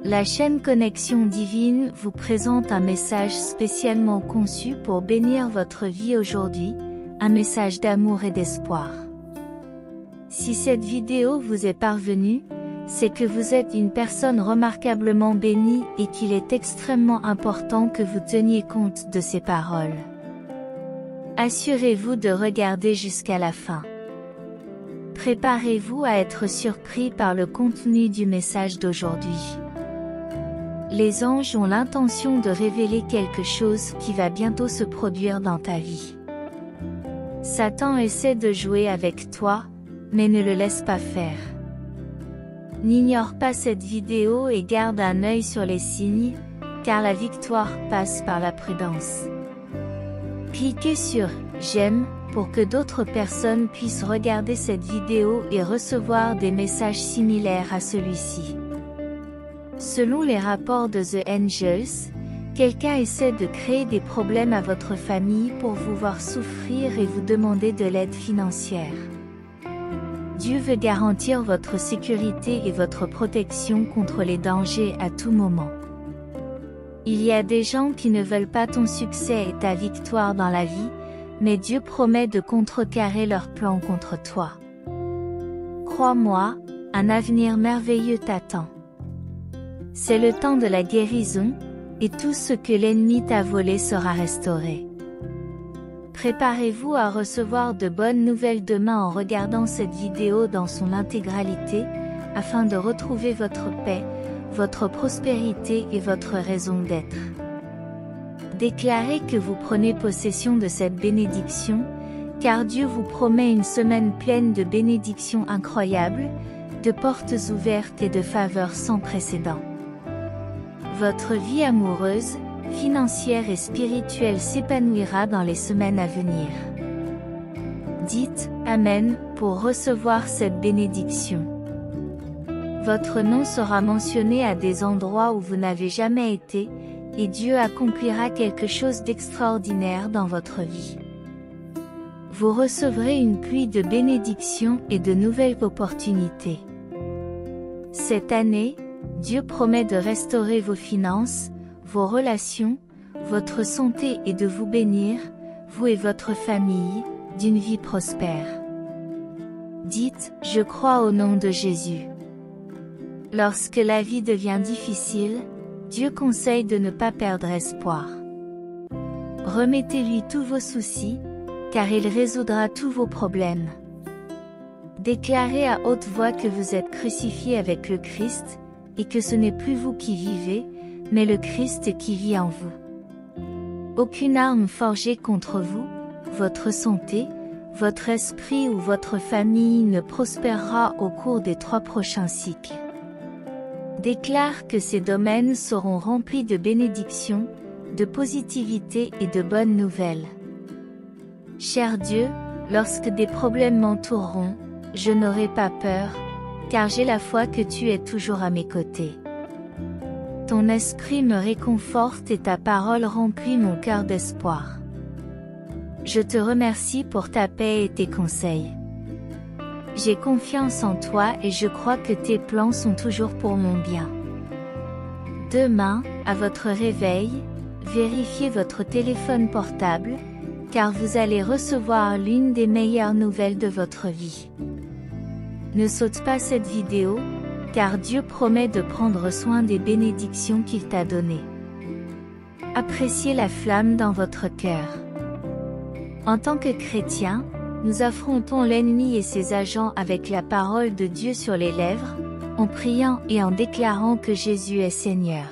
La chaîne Connexion Divine vous présente un message spécialement conçu pour bénir votre vie aujourd'hui, un message d'amour et d'espoir. Si cette vidéo vous est parvenue, c'est que vous êtes une personne remarquablement bénie et qu'il est extrêmement important que vous teniez compte de ces paroles. Assurez-vous de regarder jusqu'à la fin. Préparez-vous à être surpris par le contenu du message d'aujourd'hui. Les anges ont l'intention de révéler quelque chose qui va bientôt se produire dans ta vie. Satan essaie de jouer avec toi, mais ne le laisse pas faire. N'ignore pas cette vidéo et garde un œil sur les signes, car la victoire passe par la prudence. Cliquez sur « J'aime » pour que d'autres personnes puissent regarder cette vidéo et recevoir des messages similaires à celui-ci. Selon les rapports de The Angels, quelqu'un essaie de créer des problèmes à votre famille pour vous voir souffrir et vous demander de l'aide financière. Dieu veut garantir votre sécurité et votre protection contre les dangers à tout moment. Il y a des gens qui ne veulent pas ton succès et ta victoire dans la vie, mais Dieu promet de contrecarrer leurs plans contre toi. Crois-moi, un avenir merveilleux t'attend. C'est le temps de la guérison, et tout ce que l'ennemi t'a volé sera restauré. Préparez-vous à recevoir de bonnes nouvelles demain en regardant cette vidéo dans son intégralité, afin de retrouver votre paix, votre prospérité et votre raison d'être. Déclarez que vous prenez possession de cette bénédiction, car Dieu vous promet une semaine pleine de bénédictions incroyables, de portes ouvertes et de faveurs sans précédent. Votre vie amoureuse, financière et spirituelle s'épanouira dans les semaines à venir. Dites « Amen » pour recevoir cette bénédiction. Votre nom sera mentionné à des endroits où vous n'avez jamais été, et Dieu accomplira quelque chose d'extraordinaire dans votre vie. Vous recevrez une pluie de bénédictions et de nouvelles opportunités. Cette année, Dieu promet de restaurer vos finances, vos relations, votre santé et de vous bénir, vous et votre famille, d'une vie prospère. Dites « Je crois au nom de Jésus ». Lorsque la vie devient difficile, Dieu conseille de ne pas perdre espoir. Remettez-lui tous vos soucis, car il résoudra tous vos problèmes. Déclarez à haute voix que vous êtes crucifié avec le Christ, et que ce n'est plus vous qui vivez, mais le Christ qui vit en vous. Aucune arme forgée contre vous, votre santé, votre esprit ou votre famille ne prospérera au cours des 3 prochains cycles. Déclare que ces domaines seront remplis de bénédictions, de positivité et de bonnes nouvelles. Cher Dieu, lorsque des problèmes m'entoureront, je n'aurai pas peur, car j'ai la foi que tu es toujours à mes côtés. Ton esprit me réconforte et ta parole remplit mon cœur d'espoir. Je te remercie pour ta paix et tes conseils. J'ai confiance en toi et je crois que tes plans sont toujours pour mon bien. Demain, à votre réveil, vérifiez votre téléphone portable, car vous allez recevoir l'une des meilleures nouvelles de votre vie. Ne saute pas cette vidéo, car Dieu promet de prendre soin des bénédictions qu'il t'a données. Appréciez la flamme dans votre cœur. En tant que chrétiens, nous affrontons l'ennemi et ses agents avec la parole de Dieu sur les lèvres, en priant et en déclarant que Jésus est Seigneur.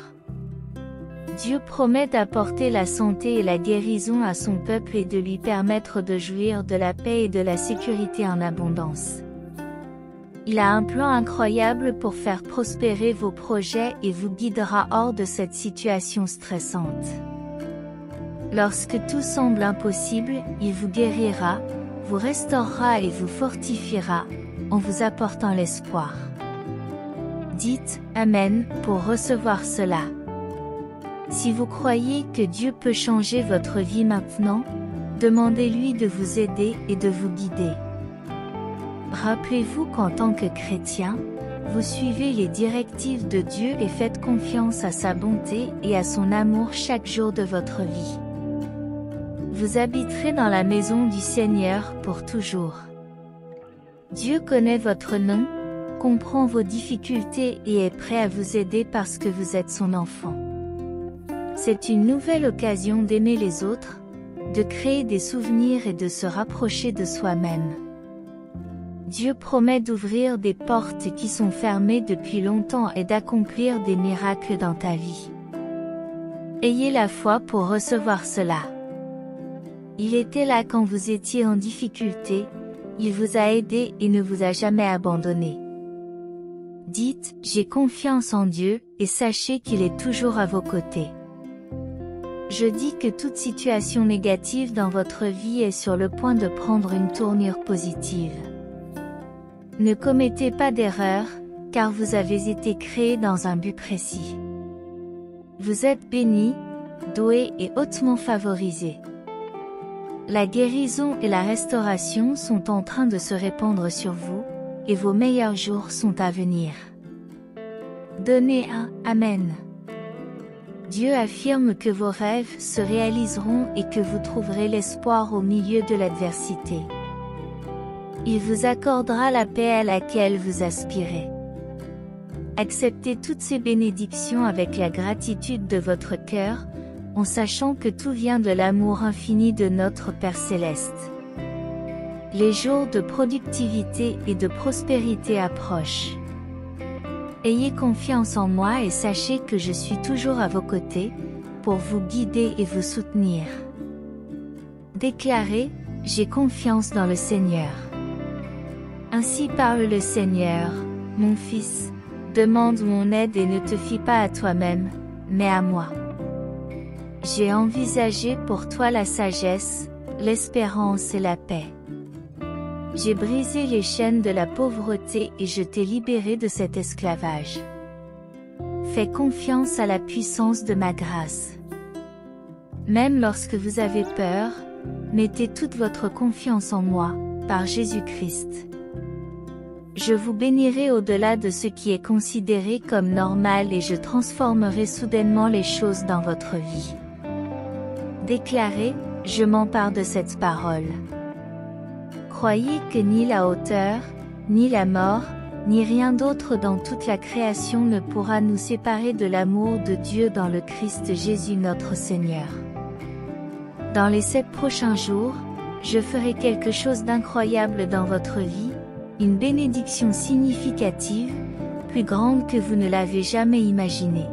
Dieu promet d'apporter la santé et la guérison à son peuple et de lui permettre de jouir de la paix et de la sécurité en abondance. Il a un plan incroyable pour faire prospérer vos projets et vous guidera hors de cette situation stressante. Lorsque tout semble impossible, il vous guérira, vous restaurera et vous fortifiera, en vous apportant l'espoir. Dites « Amen » pour recevoir cela. Si vous croyez que Dieu peut changer votre vie maintenant, demandez-lui de vous aider et de vous guider. Rappelez-vous qu'en tant que chrétien, vous suivez les directives de Dieu et faites confiance à sa bonté et à son amour chaque jour de votre vie. Vous habiterez dans la maison du Seigneur pour toujours. Dieu connaît votre nom, comprend vos difficultés et est prêt à vous aider parce que vous êtes son enfant. C'est une nouvelle occasion d'aimer les autres, de créer des souvenirs et de se rapprocher de soi-même. Dieu promet d'ouvrir des portes qui sont fermées depuis longtemps et d'accomplir des miracles dans ta vie. Ayez la foi pour recevoir cela. Il était là quand vous étiez en difficulté, il vous a aidé et ne vous a jamais abandonné. Dites, j'ai confiance en Dieu, et sachez qu'il est toujours à vos côtés. Je dis que toute situation négative dans votre vie est sur le point de prendre une tournure positive. Ne commettez pas d'erreur, car vous avez été créé dans un but précis. Vous êtes béni, doué et hautement favorisé. La guérison et la restauration sont en train de se répandre sur vous, et vos meilleurs jours sont à venir. Donnez un Amen. Dieu affirme que vos rêves se réaliseront et que vous trouverez l'espoir au milieu de l'adversité. Il vous accordera la paix à laquelle vous aspirez. Acceptez toutes ces bénédictions avec la gratitude de votre cœur, en sachant que tout vient de l'amour infini de notre Père Céleste. Les jours de productivité et de prospérité approchent. Ayez confiance en moi et sachez que je suis toujours à vos côtés, pour vous guider et vous soutenir. Déclarez, j'ai confiance dans le Seigneur. Ainsi parle le Seigneur, mon fils, demande mon aide et ne te fie pas à toi-même, mais à moi. J'ai envisagé pour toi la sagesse, l'espérance et la paix. J'ai brisé les chaînes de la pauvreté et je t'ai libéré de cet esclavage. Fais confiance à la puissance de ma grâce. Même lorsque vous avez peur, mettez toute votre confiance en moi, par Jésus-Christ. Je vous bénirai au-delà de ce qui est considéré comme normal et je transformerai soudainement les choses dans votre vie. Déclarez, je m'empare de cette parole. Croyez que ni la hauteur, ni la mort, ni rien d'autre dans toute la création ne pourra nous séparer de l'amour de Dieu dans le Christ Jésus notre Seigneur. Dans les 7 prochains jours, je ferai quelque chose d'incroyable dans votre vie, une bénédiction significative, plus grande que vous ne l'avez jamais imaginée.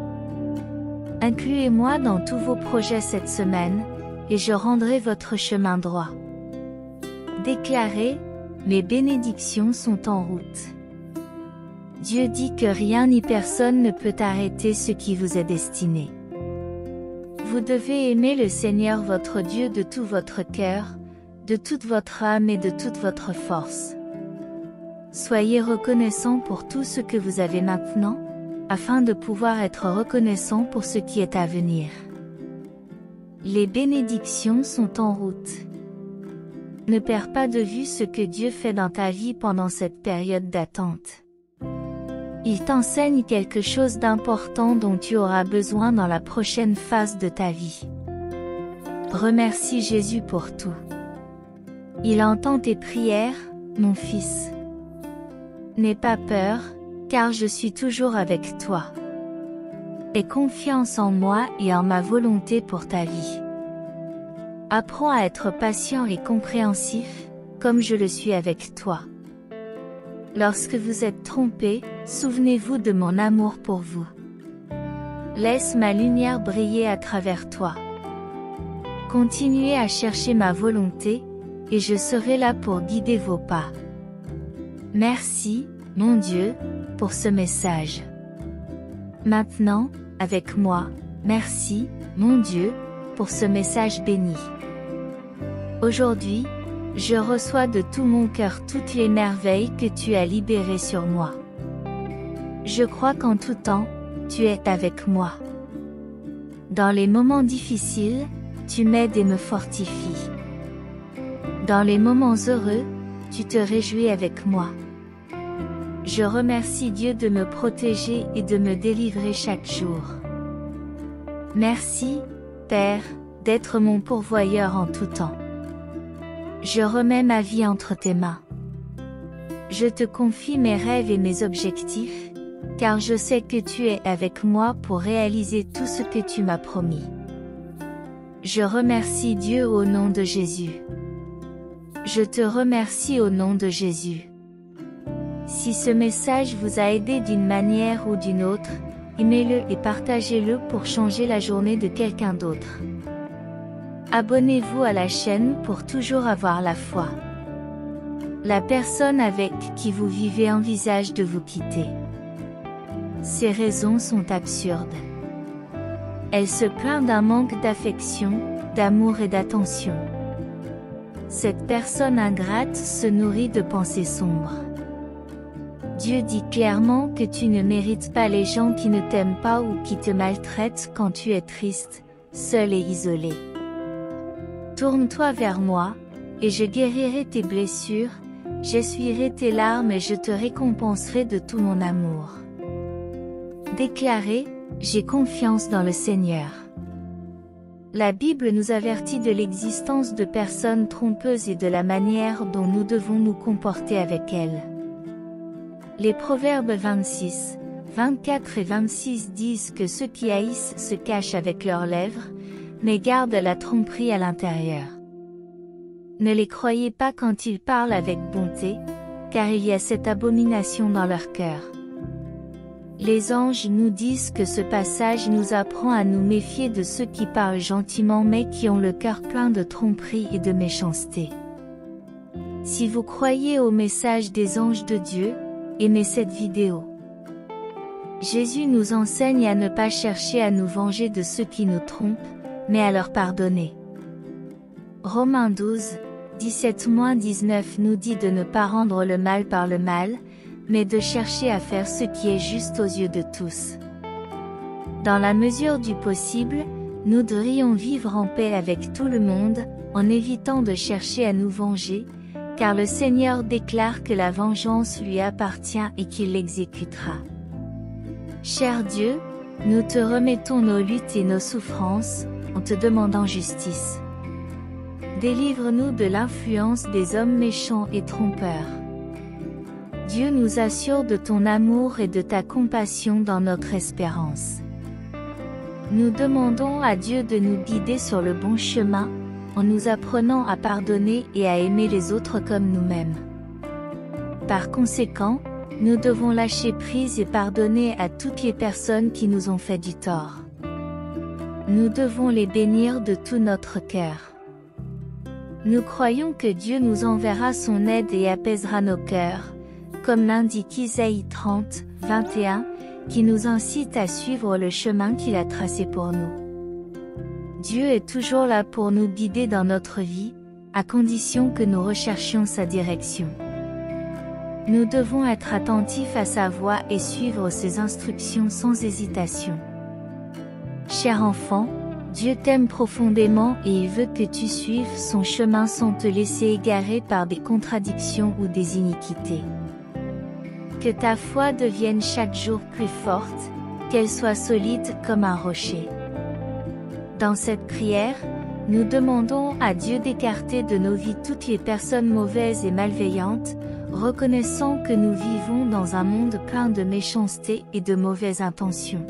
Incluez-moi dans tous vos projets cette semaine, et je rendrai votre chemin droit. Déclarez, mes bénédictions sont en route. Dieu dit que rien ni personne ne peut arrêter ce qui vous est destiné. Vous devez aimer le Seigneur votre Dieu de tout votre cœur, de toute votre âme et de toute votre force. Soyez reconnaissant pour tout ce que vous avez maintenant, afin de pouvoir être reconnaissant pour ce qui est à venir. Les bénédictions sont en route. Ne perds pas de vue ce que Dieu fait dans ta vie pendant cette période d'attente. Il t'enseigne quelque chose d'important dont tu auras besoin dans la prochaine phase de ta vie. Remercie Jésus pour tout. Il entend tes prières, mon fils. N'aie pas peur, car je suis toujours avec toi. Aie confiance en moi et en ma volonté pour ta vie. Apprends à être patient et compréhensif, comme je le suis avec toi. Lorsque vous êtes trompé, souvenez-vous de mon amour pour vous. Laisse ma lumière briller à travers toi. Continuez à chercher ma volonté, et je serai là pour guider vos pas. Merci, mon Dieu, pour ce message. Maintenant, avec moi, merci, mon Dieu, pour ce message béni. Aujourd'hui, je reçois de tout mon cœur toutes les merveilles que tu as libérées sur moi. Je crois qu'en tout temps, tu es avec moi. Dans les moments difficiles, tu m'aides et me fortifies. Dans les moments heureux, tu te réjouis avec moi. Je remercie Dieu de me protéger et de me délivrer chaque jour. Merci, Père, d'être mon pourvoyeur en tout temps. Je remets ma vie entre tes mains. Je te confie mes rêves et mes objectifs, car je sais que tu es avec moi pour réaliser tout ce que tu m'as promis. Je remercie Dieu au nom de Jésus. Je te remercie au nom de Jésus. Si ce message vous a aidé d'une manière ou d'une autre, aimez-le et partagez-le pour changer la journée de quelqu'un d'autre. Abonnez-vous à la chaîne pour toujours avoir la foi. La personne avec qui vous vivez envisage de vous quitter. Ces raisons sont absurdes. Elle se plaint d'un manque d'affection, d'amour et d'attention. Cette personne ingrate se nourrit de pensées sombres. Dieu dit clairement que tu ne mérites pas les gens qui ne t'aiment pas ou qui te maltraitent quand tu es triste, seul et isolé. Tourne-toi vers moi, et je guérirai tes blessures, j'essuierai tes larmes et je te récompenserai de tout mon amour. Déclarez, j'ai confiance dans le Seigneur. La Bible nous avertit de l'existence de personnes trompeuses et de la manière dont nous devons nous comporter avec elles. Les Proverbes 26, 24 et 26 disent que ceux qui haïssent se cachent avec leurs lèvres, mais gardent la tromperie à l'intérieur. Ne les croyez pas quand ils parlent avec bonté, car il y a cette abomination dans leur cœur. Les anges nous disent que ce passage nous apprend à nous méfier de ceux qui parlent gentiment mais qui ont le cœur plein de tromperie et de méchanceté. Si vous croyez au message des anges de Dieu, aimez cette vidéo. Jésus nous enseigne à ne pas chercher à nous venger de ceux qui nous trompent, mais à leur pardonner. Romains 12, 17-19 nous dit de ne pas rendre le mal par le mal, mais de chercher à faire ce qui est juste aux yeux de tous. Dans la mesure du possible, nous devrions vivre en paix avec tout le monde, en évitant de chercher à nous venger, car le Seigneur déclare que la vengeance lui appartient et qu'il l'exécutera. Cher Dieu, nous te remettons nos luttes et nos souffrances, en te demandant justice. Délivre-nous de l'influence des hommes méchants et trompeurs. Dieu nous assure de ton amour et de ta compassion dans notre espérance. Nous demandons à Dieu de nous guider sur le bon chemin, en nous apprenant à pardonner et à aimer les autres comme nous-mêmes. Par conséquent, nous devons lâcher prise et pardonner à toutes les personnes qui nous ont fait du tort. Nous devons les bénir de tout notre cœur. Nous croyons que Dieu nous enverra son aide et apaisera nos cœurs, comme l'indique Isaïe 30, 21, qui nous incite à suivre le chemin qu'il a tracé pour nous. Dieu est toujours là pour nous guider dans notre vie, à condition que nous recherchions sa direction. Nous devons être attentifs à sa voix et suivre ses instructions sans hésitation. Cher enfant, Dieu t'aime profondément et il veut que tu suives son chemin sans te laisser égarer par des contradictions ou des iniquités. Que ta foi devienne chaque jour plus forte, qu'elle soit solide comme un rocher. Dans cette prière, nous demandons à Dieu d'écarter de nos vies toutes les personnes mauvaises et malveillantes, reconnaissant que nous vivons dans un monde plein de méchanceté et de mauvaises intentions.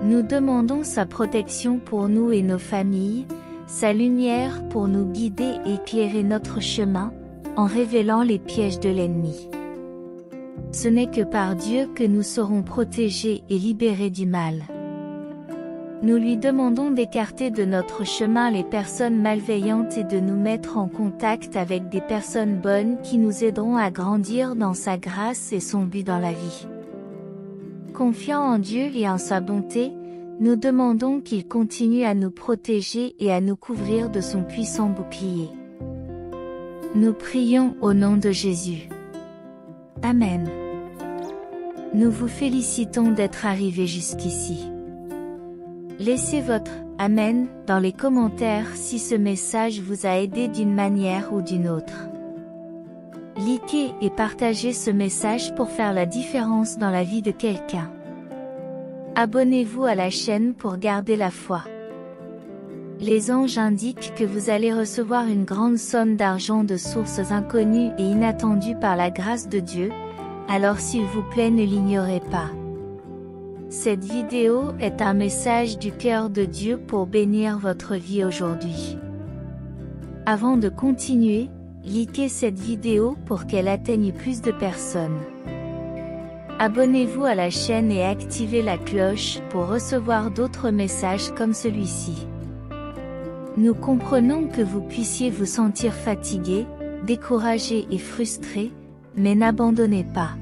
Nous demandons sa protection pour nous et nos familles, sa lumière pour nous guider et éclairer notre chemin, en révélant les pièges de l'ennemi. Ce n'est que par Dieu que nous serons protégés et libérés du mal. Nous lui demandons d'écarter de notre chemin les personnes malveillantes et de nous mettre en contact avec des personnes bonnes qui nous aideront à grandir dans sa grâce et son but dans la vie. Confiant en Dieu et en sa bonté, nous demandons qu'il continue à nous protéger et à nous couvrir de son puissant bouclier. Nous prions au nom de Jésus. Amen. Nous vous félicitons d'être arrivés jusqu'ici. Laissez votre « Amen » dans les commentaires si ce message vous a aidé d'une manière ou d'une autre. Likez et partagez ce message pour faire la différence dans la vie de quelqu'un. Abonnez-vous à la chaîne pour garder la foi. Les anges indiquent que vous allez recevoir une grande somme d'argent de sources inconnues et inattendues par la grâce de Dieu, alors s'il vous plaît ne l'ignorez pas. Cette vidéo est un message du cœur de Dieu pour bénir votre vie aujourd'hui. Avant de continuer, likez cette vidéo pour qu'elle atteigne plus de personnes. Abonnez-vous à la chaîne et activez la cloche pour recevoir d'autres messages comme celui-ci. Nous comprenons que vous puissiez vous sentir fatigué, découragé et frustré, mais n'abandonnez pas.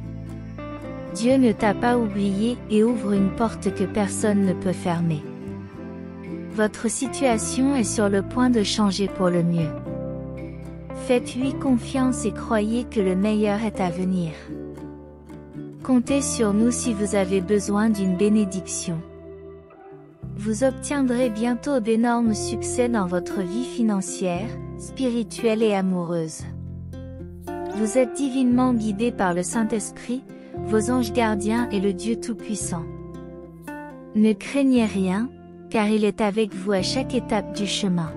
Dieu ne t'a pas oublié et ouvre une porte que personne ne peut fermer. Votre situation est sur le point de changer pour le mieux. Faites-lui confiance et croyez que le meilleur est à venir. Comptez sur nous si vous avez besoin d'une bénédiction. Vous obtiendrez bientôt d'énormes succès dans votre vie financière, spirituelle et amoureuse. Vous êtes divinement guidé par le Saint-Esprit, vos anges gardiens et le Dieu Tout-Puissant. Ne craignez rien, car il est avec vous à chaque étape du chemin.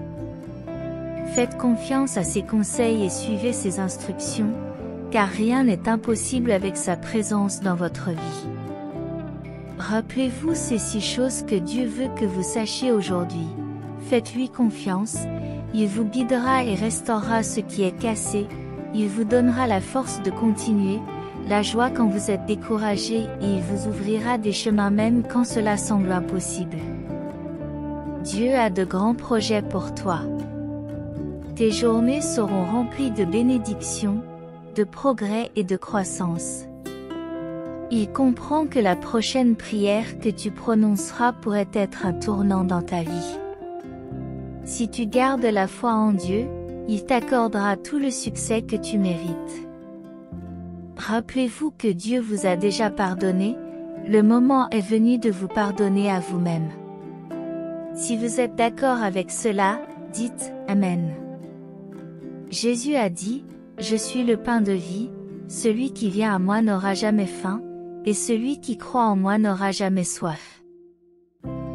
Faites confiance à ses conseils et suivez ses instructions, car rien n'est impossible avec sa présence dans votre vie. Rappelez-vous ces 6 choses que Dieu veut que vous sachiez aujourd'hui. Faites-lui confiance, il vous guidera et restaurera ce qui est cassé, il vous donnera la force de continuer, la joie quand vous êtes découragé et il vous ouvrira des chemins même quand cela semble impossible. Dieu a de grands projets pour toi. Tes journées seront remplies de bénédictions, de progrès et de croissance. Il comprend que la prochaine prière que tu prononceras pourrait être un tournant dans ta vie. Si tu gardes la foi en Dieu, il t'accordera tout le succès que tu mérites. Rappelez-vous que Dieu vous a déjà pardonné, le moment est venu de vous pardonner à vous-même. Si vous êtes d'accord avec cela, dites « Amen ». Jésus a dit « Je suis le pain de vie, celui qui vient à moi n'aura jamais faim, et celui qui croit en moi n'aura jamais soif ».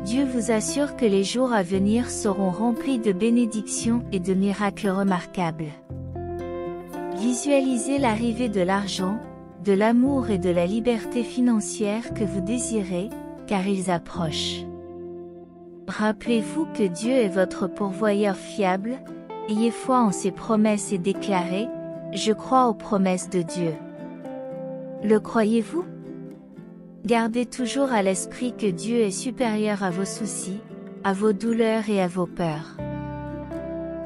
Dieu vous assure que les jours à venir seront remplis de bénédictions et de miracles remarquables. Visualisez l'arrivée de l'argent, de l'amour et de la liberté financière que vous désirez, car ils approchent. Rappelez-vous que Dieu est votre pourvoyeur fiable, ayez foi en ses promesses et déclarez « Je crois aux promesses de Dieu ». Le croyez-vous? Gardez toujours à l'esprit que Dieu est supérieur à vos soucis, à vos douleurs et à vos peurs.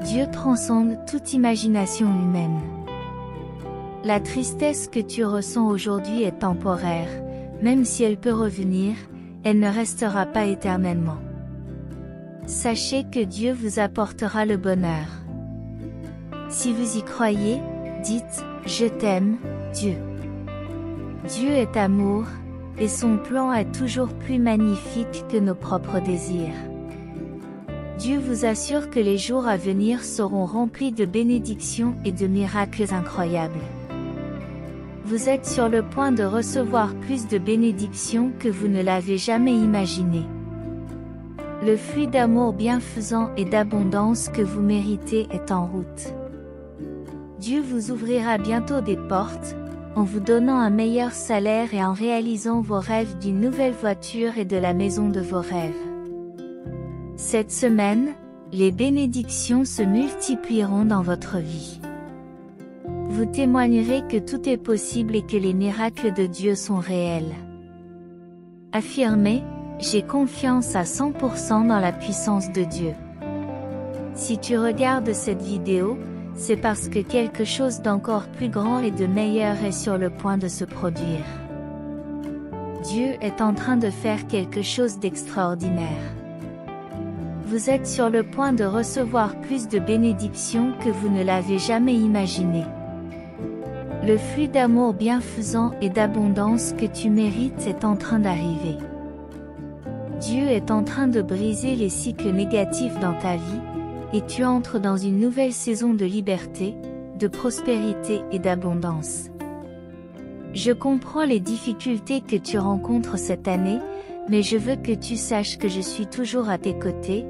Dieu transcende toute imagination humaine. La tristesse que tu ressens aujourd'hui est temporaire, même si elle peut revenir, elle ne restera pas éternellement. Sachez que Dieu vous apportera le bonheur. Si vous y croyez, dites « Je t'aime, Dieu ». Dieu est amour, et son plan est toujours plus magnifique que nos propres désirs. Dieu vous assure que les jours à venir seront remplis de bénédictions et de miracles incroyables. Vous êtes sur le point de recevoir plus de bénédictions que vous ne l'avez jamais imaginé. Le fruit d'amour bienfaisant et d'abondance que vous méritez est en route. Dieu vous ouvrira bientôt des portes, en vous donnant un meilleur salaire et en réalisant vos rêves d'une nouvelle voiture et de la maison de vos rêves. Cette semaine, les bénédictions se multiplieront dans votre vie. Vous témoignerez que tout est possible et que les miracles de Dieu sont réels. Affirmez, j'ai confiance à 100% dans la puissance de Dieu. Si tu regardes cette vidéo, c'est parce que quelque chose d'encore plus grand et de meilleur est sur le point de se produire. Dieu est en train de faire quelque chose d'extraordinaire. Vous êtes sur le point de recevoir plus de bénédictions que vous ne l'avez jamais imaginé. Le fruit d'amour bienfaisant et d'abondance que tu mérites est en train d'arriver. Dieu est en train de briser les cycles négatifs dans ta vie, et tu entres dans une nouvelle saison de liberté, de prospérité et d'abondance. Je comprends les difficultés que tu rencontres cette année, mais je veux que tu saches que je suis toujours à tes côtés,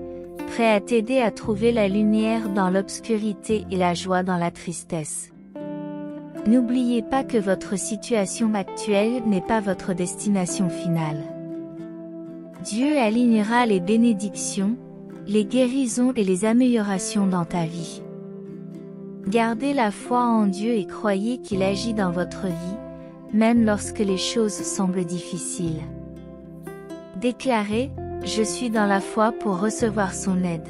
prêt à t'aider à trouver la lumière dans l'obscurité et la joie dans la tristesse. N'oubliez pas que votre situation actuelle n'est pas votre destination finale. Dieu alignera les bénédictions, les guérisons et les améliorations dans ta vie. Gardez la foi en Dieu et croyez qu'il agit dans votre vie, même lorsque les choses semblent difficiles. Déclarez, je suis dans la foi pour recevoir son aide.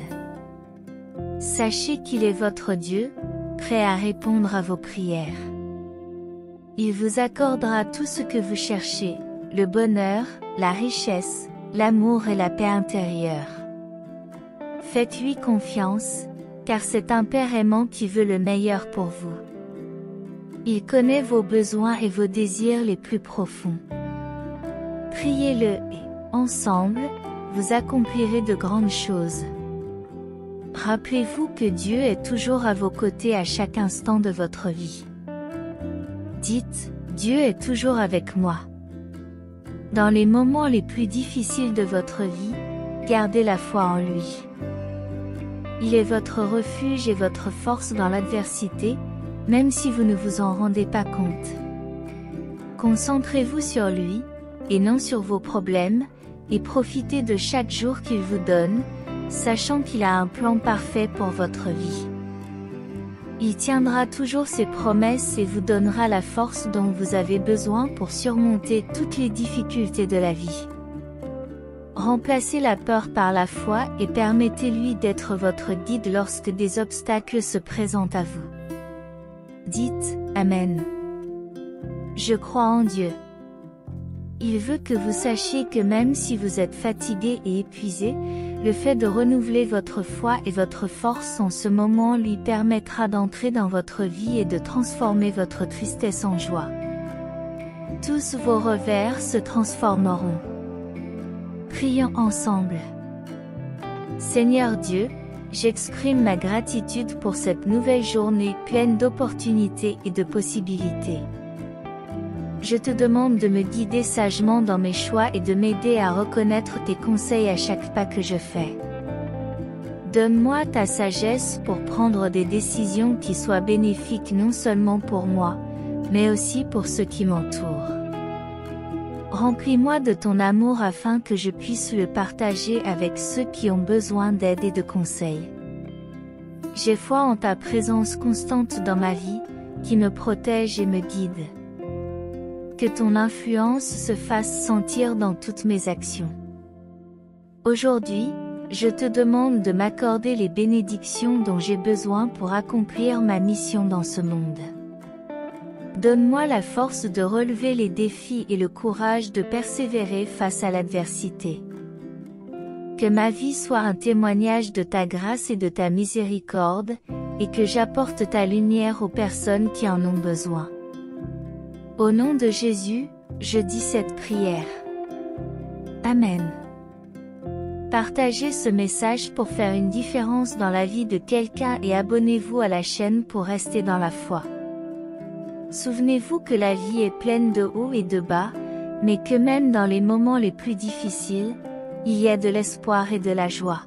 Sachez qu'il est votre Dieu, prêt à répondre à vos prières. Il vous accordera tout ce que vous cherchez, le bonheur, la richesse, l'amour et la paix intérieure. Faites-lui confiance, car c'est un Père aimant qui veut le meilleur pour vous. Il connaît vos besoins et vos désirs les plus profonds. Priez-le et, ensemble, vous accomplirez de grandes choses. Rappelez-vous que Dieu est toujours à vos côtés à chaque instant de votre vie. Dites, Dieu est toujours avec moi. Dans les moments les plus difficiles de votre vie, gardez la foi en lui. Il est votre refuge et votre force dans l'adversité, même si vous ne vous en rendez pas compte. Concentrez-vous sur lui, et non sur vos problèmes, et profitez de chaque jour qu'il vous donne, sachant qu'il a un plan parfait pour votre vie. Il tiendra toujours ses promesses et vous donnera la force dont vous avez besoin pour surmonter toutes les difficultés de la vie. Remplacez la peur par la foi et permettez-lui d'être votre guide lorsque des obstacles se présentent à vous. Dites, Amen. Je crois en Dieu. Il veut que vous sachiez que même si vous êtes fatigué et épuisé, le fait de renouveler votre foi et votre force en ce moment lui permettra d'entrer dans votre vie et de transformer votre tristesse en joie. Tous vos revers se transformeront. Prions ensemble. Seigneur Dieu, j'exprime ma gratitude pour cette nouvelle journée pleine d'opportunités et de possibilités. Je te demande de me guider sagement dans mes choix et de m'aider à reconnaître tes conseils à chaque pas que je fais. Donne-moi ta sagesse pour prendre des décisions qui soient bénéfiques non seulement pour moi, mais aussi pour ceux qui m'entourent. Remplis-moi de ton amour afin que je puisse le partager avec ceux qui ont besoin d'aide et de conseils. J'ai foi en ta présence constante dans ma vie, qui me protège et me guide. Que ton influence se fasse sentir dans toutes mes actions. Aujourd'hui, je te demande de m'accorder les bénédictions dont j'ai besoin pour accomplir ma mission dans ce monde. Donne-moi la force de relever les défis et le courage de persévérer face à l'adversité. Que ma vie soit un témoignage de ta grâce et de ta miséricorde, et que j'apporte ta lumière aux personnes qui en ont besoin. Au nom de Jésus, je dis cette prière. Amen. Partagez ce message pour faire une différence dans la vie de quelqu'un et abonnez-vous à la chaîne pour rester dans la foi. Souvenez-vous que la vie est pleine de hauts et de bas, mais que même dans les moments les plus difficiles, il y a de l'espoir et de la joie.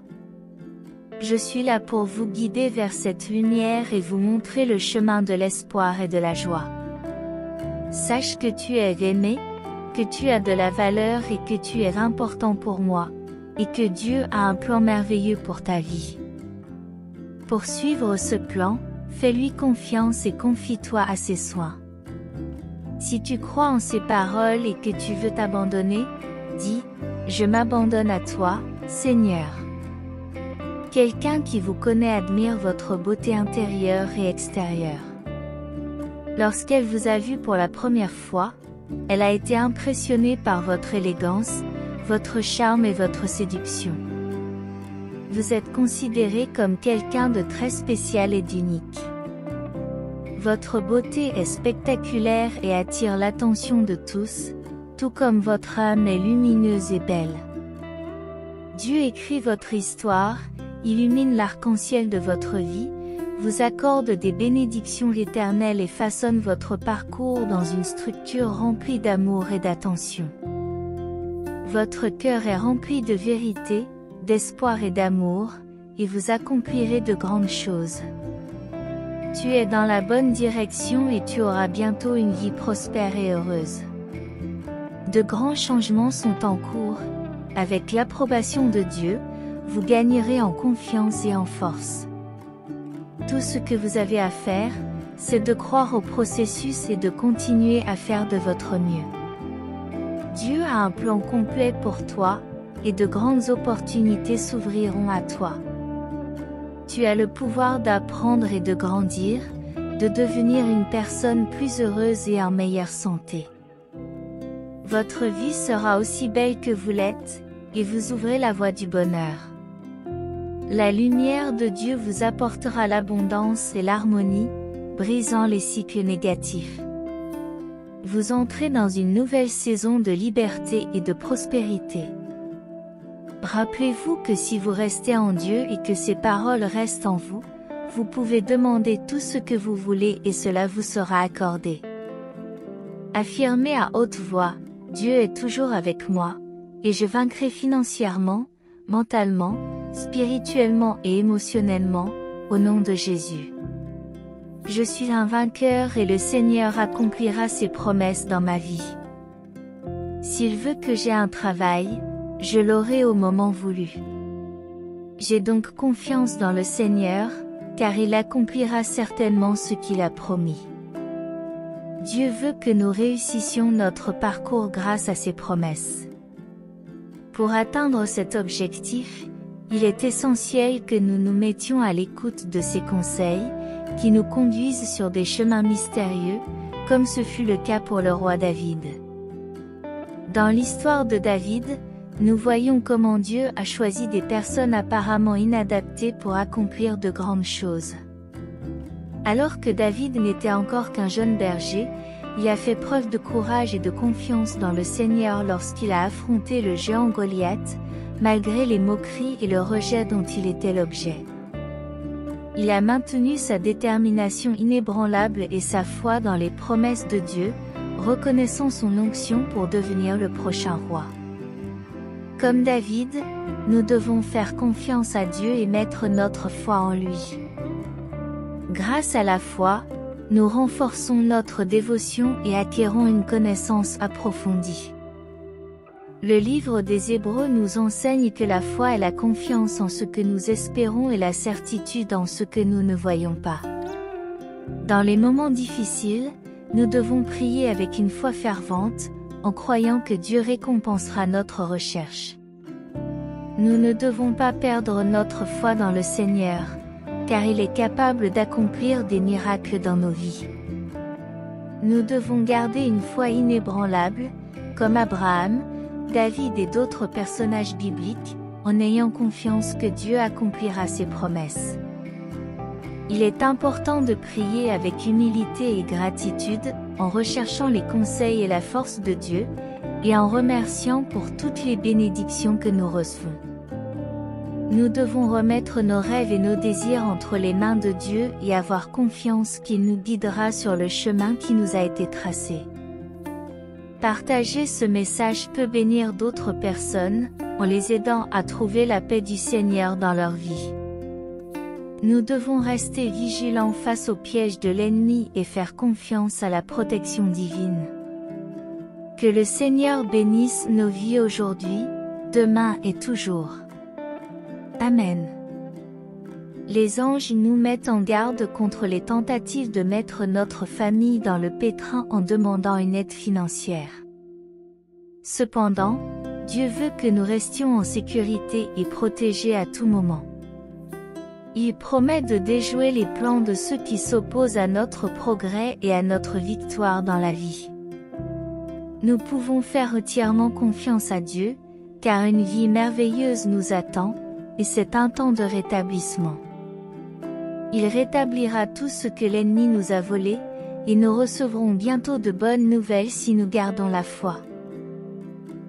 Je suis là pour vous guider vers cette lumière et vous montrer le chemin de l'espoir et de la joie. Sache que tu es aimé, que tu as de la valeur et que tu es important pour moi, et que Dieu a un plan merveilleux pour ta vie. Pour suivre ce plan, fais-lui confiance et confie-toi à ses soins. Si tu crois en ses paroles et que tu veux t'abandonner, dis, je m'abandonne à toi, Seigneur. Quelqu'un qui vous connaît admire votre beauté intérieure et extérieure. Lorsqu'elle vous a vu pour la première fois, elle a été impressionnée par votre élégance, votre charme et votre séduction. Vous êtes considéré comme quelqu'un de très spécial et d'unique. Votre beauté est spectaculaire et attire l'attention de tous, tout comme votre âme est lumineuse et belle. Dieu écrit votre histoire, illumine l'arc-en-ciel de votre vie, vous accorde des bénédictions éternelles et façonne votre parcours dans une structure remplie d'amour et d'attention. Votre cœur est rempli de vérité, d'espoir et d'amour, et vous accomplirez de grandes choses. Tu es dans la bonne direction et tu auras bientôt une vie prospère et heureuse. De grands changements sont en cours. Avec l'approbation de Dieu, vous gagnerez en confiance et en force. Tout ce que vous avez à faire, c'est de croire au processus et de continuer à faire de votre mieux. Dieu a un plan complet pour toi, et de grandes opportunités s'ouvriront à toi. Tu as le pouvoir d'apprendre et de grandir, de devenir une personne plus heureuse et en meilleure santé. Votre vie sera aussi belle que vous l'êtes, et vous ouvrez la voie du bonheur. La lumière de Dieu vous apportera l'abondance et l'harmonie, brisant les cycles négatifs. Vous entrez dans une nouvelle saison de liberté et de prospérité. Rappelez-vous que si vous restez en Dieu et que ses paroles restent en vous, vous pouvez demander tout ce que vous voulez et cela vous sera accordé. Affirmez à haute voix, Dieu est toujours avec moi, et je vaincrai financièrement, mentalement, spirituellement et émotionnellement, au nom de Jésus. Je suis un vainqueur et le Seigneur accomplira ses promesses dans ma vie. S'il veut que j'aie un travail, je l'aurai au moment voulu. J'ai donc confiance dans le Seigneur, car il accomplira certainement ce qu'il a promis. Dieu veut que nous réussissions notre parcours grâce à ses promesses. Pour atteindre cet objectif, il est essentiel que nous nous mettions à l'écoute de ses conseils, qui nous conduisent sur des chemins mystérieux, comme ce fut le cas pour le roi David. Dans l'histoire de David, nous voyons comment Dieu a choisi des personnes apparemment inadaptées pour accomplir de grandes choses. Alors que David n'était encore qu'un jeune berger, il a fait preuve de courage et de confiance dans le Seigneur lorsqu'il a affronté le géant Goliath, malgré les moqueries et le rejet dont il était l'objet. Il a maintenu sa détermination inébranlable et sa foi dans les promesses de Dieu, reconnaissant son onction pour devenir le prochain roi. Comme David, nous devons faire confiance à Dieu et mettre notre foi en lui. Grâce à la foi, nous renforçons notre dévotion et acquérons une connaissance approfondie. Le livre des Hébreux nous enseigne que la foi est la confiance en ce que nous espérons et la certitude en ce que nous ne voyons pas. Dans les moments difficiles, nous devons prier avec une foi fervente, en croyant que Dieu récompensera notre recherche. Nous ne devons pas perdre notre foi dans le Seigneur, car il est capable d'accomplir des miracles dans nos vies. Nous devons garder une foi inébranlable, comme Abraham, David et d'autres personnages bibliques, en ayant confiance que Dieu accomplira ses promesses. Il est important de prier avec humilité et gratitude, en recherchant les conseils et la force de Dieu, et en remerciant pour toutes les bénédictions que nous recevons. Nous devons remettre nos rêves et nos désirs entre les mains de Dieu et avoir confiance qu'il nous guidera sur le chemin qui nous a été tracé. Partager ce message peut bénir d'autres personnes, en les aidant à trouver la paix du Seigneur dans leur vie. Nous devons rester vigilants face aux pièges de l'ennemi et faire confiance à la protection divine. Que le Seigneur bénisse nos vies aujourd'hui, demain et toujours. Amen. Les anges nous mettent en garde contre les tentatives de mettre notre famille dans le pétrin en demandant une aide financière. Cependant, Dieu veut que nous restions en sécurité et protégés à tout moment. Il promet de déjouer les plans de ceux qui s'opposent à notre progrès et à notre victoire dans la vie. Nous pouvons faire entièrement confiance à Dieu, car une vie merveilleuse nous attend, et c'est un temps de rétablissement. Il rétablira tout ce que l'ennemi nous a volé, et nous recevrons bientôt de bonnes nouvelles si nous gardons la foi.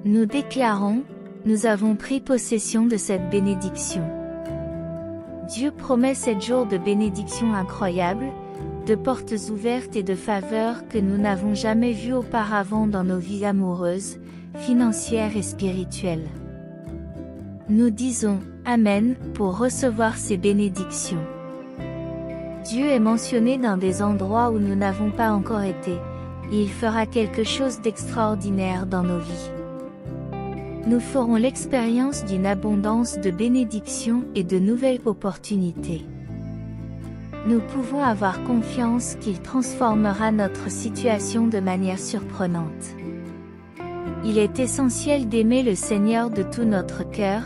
Nous déclarons, nous avons pris possession de cette bénédiction. Dieu promet 7 jours de bénédictions incroyables, de portes ouvertes et de faveurs que nous n'avons jamais vues auparavant dans nos vies amoureuses, financières et spirituelles. Nous disons « Amen » pour recevoir ces bénédictions. Dieu est mentionné dans des endroits où nous n'avons pas encore été, et il fera quelque chose d'extraordinaire dans nos vies. Nous ferons l'expérience d'une abondance de bénédictions et de nouvelles opportunités. Nous pouvons avoir confiance qu'il transformera notre situation de manière surprenante. Il est essentiel d'aimer le Seigneur de tout notre cœur,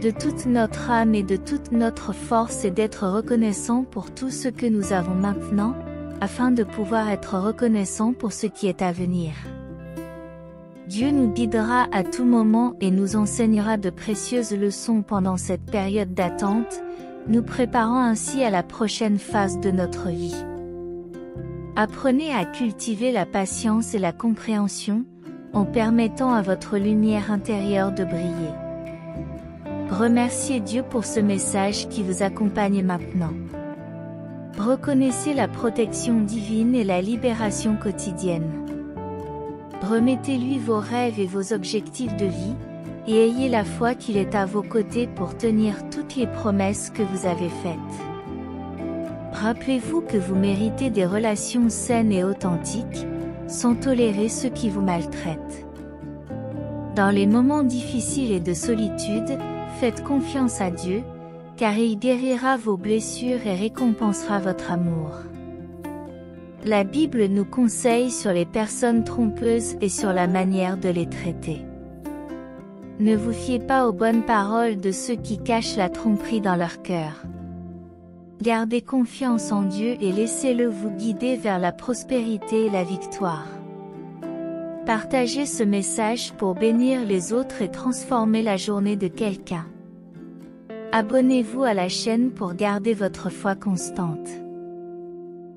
de toute notre âme et de toute notre force et d'être reconnaissant pour tout ce que nous avons maintenant, afin de pouvoir être reconnaissant pour ce qui est à venir. Dieu nous guidera à tout moment et nous enseignera de précieuses leçons pendant cette période d'attente, nous préparant ainsi à la prochaine phase de notre vie. Apprenez à cultiver la patience et la compréhension, en permettant à votre lumière intérieure de briller. Remerciez Dieu pour ce message qui vous accompagne maintenant. Reconnaissez la protection divine et la libération quotidienne. Remettez-lui vos rêves et vos objectifs de vie, et ayez la foi qu'il est à vos côtés pour tenir toutes les promesses que vous avez faites. Rappelez-vous que vous méritez des relations saines et authentiques, sans tolérer ceux qui vous maltraitent. Dans les moments difficiles et de solitude, faites confiance à Dieu, car il guérira vos blessures et récompensera votre amour. La Bible nous conseille sur les personnes trompeuses et sur la manière de les traiter. Ne vous fiez pas aux bonnes paroles de ceux qui cachent la tromperie dans leur cœur. Gardez confiance en Dieu et laissez-le vous guider vers la prospérité et la victoire. Partagez ce message pour bénir les autres et transformer la journée de quelqu'un. Abonnez-vous à la chaîne pour garder votre foi constante.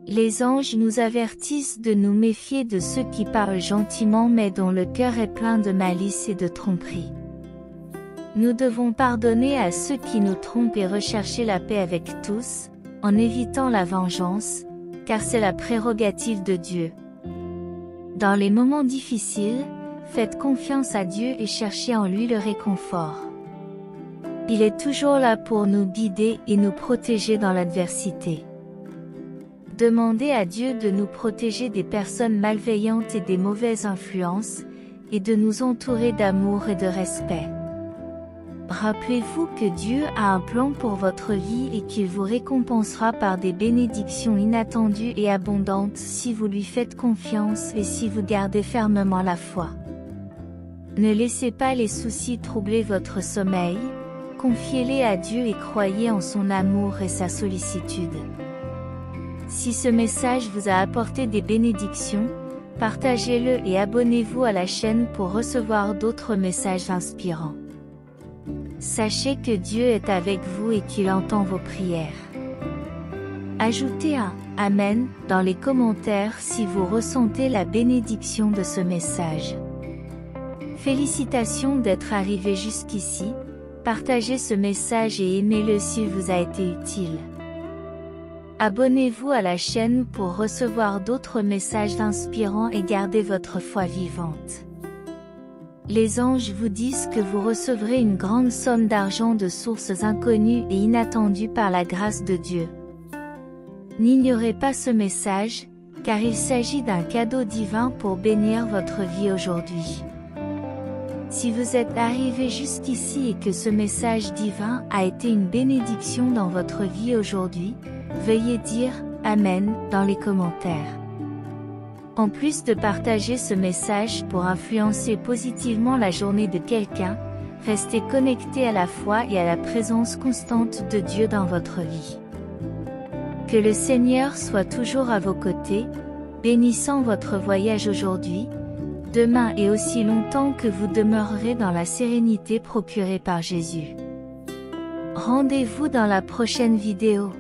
Les anges nous avertissent de nous méfier de ceux qui parlent gentiment mais dont le cœur est plein de malice et de tromperie. Nous devons pardonner à ceux qui nous trompent et rechercher la paix avec tous, en évitant la vengeance, car c'est la prérogative de Dieu. Dans les moments difficiles, faites confiance à Dieu et cherchez en lui le réconfort. Il est toujours là pour nous guider et nous protéger dans l'adversité. Demandez à Dieu de nous protéger des personnes malveillantes et des mauvaises influences, et de nous entourer d'amour et de respect. Rappelez-vous que Dieu a un plan pour votre vie et qu'il vous récompensera par des bénédictions inattendues et abondantes si vous lui faites confiance et si vous gardez fermement la foi. Ne laissez pas les soucis troubler votre sommeil, confiez-les à Dieu et croyez en son amour et sa sollicitude. Si ce message vous a apporté des bénédictions, partagez-le et abonnez-vous à la chaîne pour recevoir d'autres messages inspirants. Sachez que Dieu est avec vous et qu'il entend vos prières. Ajoutez un « Amen » dans les commentaires si vous ressentez la bénédiction de ce message. Félicitations d'être arrivé jusqu'ici, partagez ce message et aimez-le s'il vous a été utile. Abonnez-vous à la chaîne pour recevoir d'autres messages inspirants et garder votre foi vivante. Les anges vous disent que vous recevrez une grande somme d'argent de sources inconnues et inattendues par la grâce de Dieu. N'ignorez pas ce message, car il s'agit d'un cadeau divin pour bénir votre vie aujourd'hui. Si vous êtes arrivé jusqu'ici et que ce message divin a été une bénédiction dans votre vie aujourd'hui, veuillez dire « Amen » dans les commentaires. En plus de partager ce message pour influencer positivement la journée de quelqu'un, restez connecté à la foi et à la présence constante de Dieu dans votre vie. Que le Seigneur soit toujours à vos côtés, bénissant votre voyage aujourd'hui, demain et aussi longtemps que vous demeurerez dans la sérénité procurée par Jésus. Rendez-vous dans la prochaine vidéo.